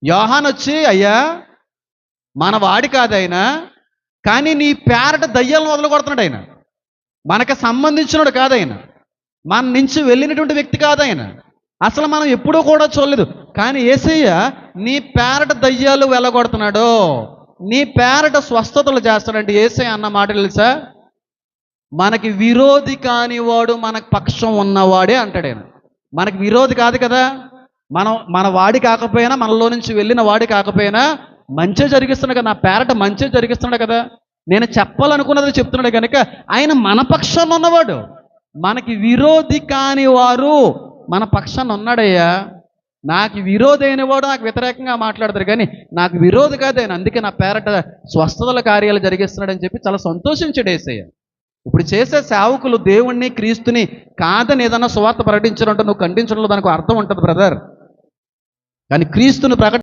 యోహాను వచ్చి, అయ్యా మన వాడి కాదు ఆయన, కానీ నీ పేరట దయ్యాలను వదలగొడుతున్నాడు ఆయన. మనకు సంబంధించినడు కాదు ఆయన, మన నుంచి వెళ్ళినటువంటి వ్యక్తి కాదు ఆయన, అసలు మనం ఎప్పుడూ కూడా చూడలేదు. కానీ యేసయ్య నీ పేరట దయ్యాలు వెళ్ళగొడుతున్నాడు, నీ పేరట స్వస్థతలు చేస్తాడంటే యేసయ్య అన్న మాట తెలుసా, మనకి విరోధి కానివాడు మన పక్షం ఉన్నవాడే అంటాడు ఆయన. మనకి విరోధి కాదు కదా, మన వాడి కాకపోయినా, మనలో నుంచి వెళ్ళిన వాడి కాకపోయినా మంచి జరిగిస్తున్నాడు కదా, నా పేరట మంచి జరిగిస్తున్నాడు కదా, నేను చెప్పాలనుకున్నది చెప్తున్నాడు కనుక ఆయన మన పక్షాన్ని ఉన్నవాడు. మనకి విరోధి కాని వారు మన పక్షాన్ని ఉన్నాడయ్యా. నాకు విరోధి అయినవాడు నాకు వ్యతిరేకంగా మాట్లాడతారు, కానీ నాకు విరోధి కాదు ఆయన, అందుకే నా పేరట స్వస్థతల కార్యాలు జరిగిస్తున్నాడని చెప్పి చాలా సంతోషించాడు యేసయ్య. ఇప్పుడు చేసే సేవకులు దేవుణ్ణి క్రీస్తుని కాదని ఏదన్నా సువార్త ప్రకటించాలంటే నువ్వు ఖండించడంలో దానికి అర్థం ఉంటుంది బ్రదర్. కానీ క్రీస్తుని